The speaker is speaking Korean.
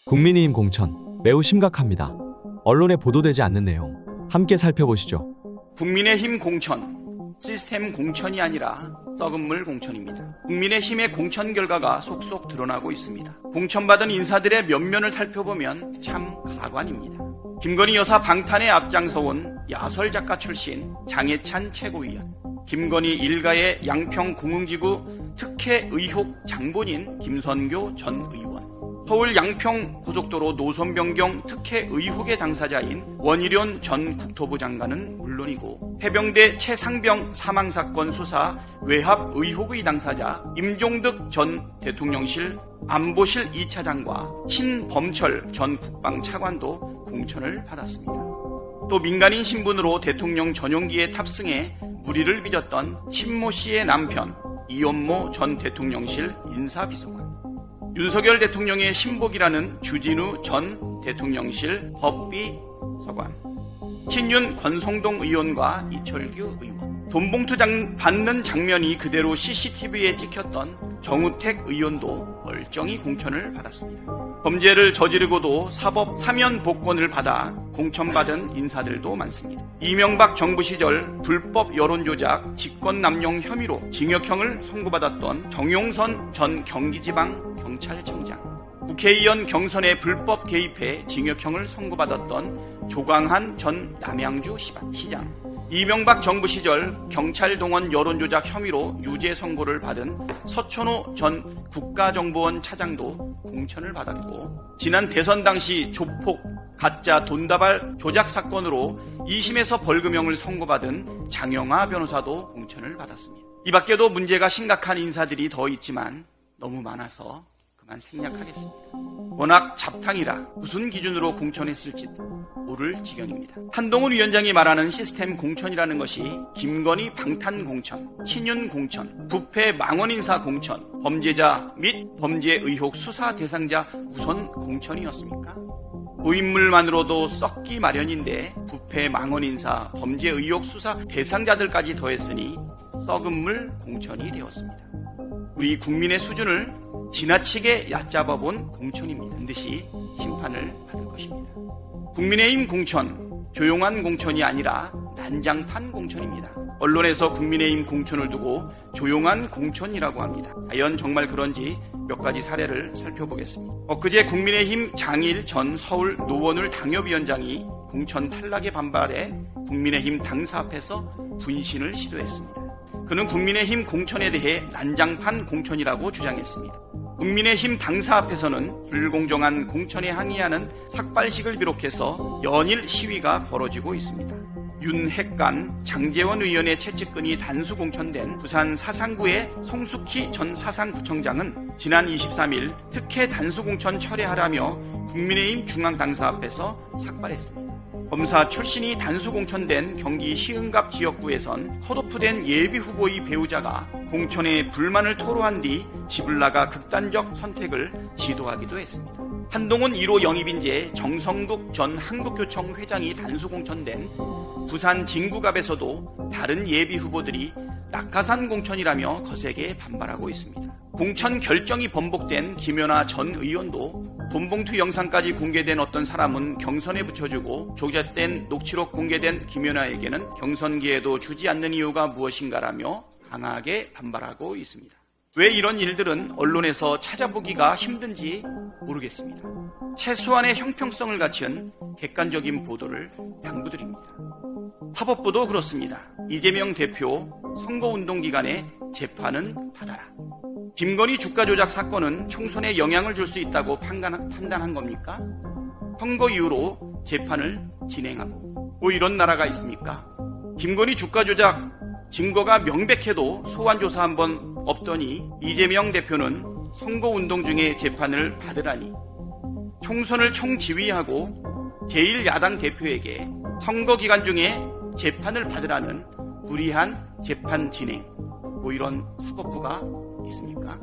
국민의힘 공천 매우 심각합니다. 언론에 보도되지 않는 내용 함께 살펴보시죠. 국민의힘 공천, 시스템 공천이 아니라 썩은 물 공천입니다. 국민의힘의 공천 결과가 속속 드러나고 있습니다. 공천받은 인사들의 면면을 살펴보면 참 가관입니다. 김건희 여사 방탄에 앞장서온 야설작가 출신 장해찬 최고위원, 김건희 일가의 양평 공흥지구 특혜 의혹 장본인 김선교 전 의원, 서울 양평 고속도로 노선 변경 특혜 의혹의 당사자인 원희룡 전 국토부 장관은 물론이고, 해병대 최상병 사망사건 수사 외압 의혹의 당사자 임종득 전 대통령실 안보실 2차장과 신범철 전 국방차관도 공천을 받았습니다. 또 민간인 신분으로 대통령 전용기에 탑승해 무리를 빚었던 신모 씨의 남편 이원모 전 대통령실 인사비서관, 윤석열 대통령의 신복이라는 주진우 전 대통령실 법비서관, 친윤 권성동 의원과 이철규 의원, 돈봉투 받는 장면이 그대로 CCTV에 찍혔던 정우택 의원도 멀쩡히 공천을 받았습니다. 범죄를 저지르고도 사법 사면 복권을 받아 공천받은 인사들도 많습니다. 이명박 정부 시절 불법 여론조작 직권남용 혐의로 징역형을 선고받았던 정용선 전 경기지방 경찰청장, 국회의원 경선에 불법 개입해 징역형을 선고받았던 조광한 전 남양주 시장, 이명박 정부 시절 경찰동원 여론조작 혐의로 유죄 선고를 받은 서천호 전 국가정보원 차장도 공천을 받았고, 지난 대선 당시 조폭 가짜 돈다발 조작 사건으로 2심에서 벌금형을 선고받은 장영하 변호사도 공천을 받았습니다. 이 밖에도 문제가 심각한 인사들이 더 있지만 너무 많아서 그만 생략하겠습니다. 워낙 잡탕이라 무슨 기준으로 공천했을지도 모를 지경입니다. 한동훈 위원장이 말하는 시스템 공천이라는 것이 김건희 방탄 공천, 친윤 공천, 부패 망원 인사 공천, 범죄자 및 범죄 의혹 수사 대상자 우선 공천이었습니까? 고인물만으로도 썩기 마련인데 부패 망원 인사, 범죄 의혹 수사 대상자들까지 더했으니 썩은 물 공천이 되었습니다. 우리 국민의 수준을 지나치게 얕잡아본 공천입니다. 반드시 심판을 받을 것입니다. 국민의힘 공천, 조용한 공천이 아니라 난장판 공천입니다. 언론에서 국민의힘 공천을 두고 조용한 공천이라고 합니다. 과연 정말 그런지 몇 가지 사례를 살펴보겠습니다. 엊그제 국민의힘 장일 전 서울 노원울 당협위원장이 공천 탈락에 반발해 국민의힘 당사 앞에서 분신을 시도했습니다. 그는 국민의힘 공천에 대해 난장판 공천이라고 주장했습니다. 국민의힘 당사 앞에서는 불공정한 공천에 항의하는 삭발식을 비롯해서 연일 시위가 벌어지고 있습니다. 윤핵관 장제원 의원의 채찍근이 단수 공천된 부산 사상구의 송숙희 전 사상구청장은 지난 23일 특혜 단수 공천 철회하라며 국민의힘 중앙당사 앞에서 삭발했습니다. 검사 출신이 단수 공천된 경기 시흥갑 지역구에선 컷오프된 예비후보의 배우자가 공천에 불만을 토로한 뒤 집을 나가 극단적 선택을 시도하기도 했습니다. 한동훈 1호 영입인재 정성국 전 한국교청 회장이 단수 공천된 부산 진구갑에서도 다른 예비후보들이 낙하산 공천이라며 거세게 반발하고 있습니다. 공천 결정이 번복된 김연아 전 의원도 돈봉투 영상까지 공개된 어떤 사람은 경선에 붙여주고 조작된 녹취록 공개된 김연아에게는 경선기에도 주지 않는 이유가 무엇인가라며 강하게 반발하고 있습니다. 왜 이런 일들은 언론에서 찾아보기가 힘든지 모르겠습니다. 최소한의 형평성을 갖춘 객관적인 보도를 당부드립니다. 사법부도 그렇습니다. 이재명 대표 선거운동 기간에 재판은 받아라. 김건희 주가 조작 사건은 총선에 영향을 줄 수 있다고 판단한 겁니까? 선거 이후로 재판을 진행하고 뭐 이런 나라가 있습니까? 김건희 주가 조작 증거가 명백해도 소환조사 한번 없더니 이재명 대표는 선거운동 중에 재판을 받으라니, 총선을 총지휘하고 제1야당 대표에게 선거기간 중에 재판을 받으라는 무리한 재판 진행, 뭐 이런 사법부가 있습니까?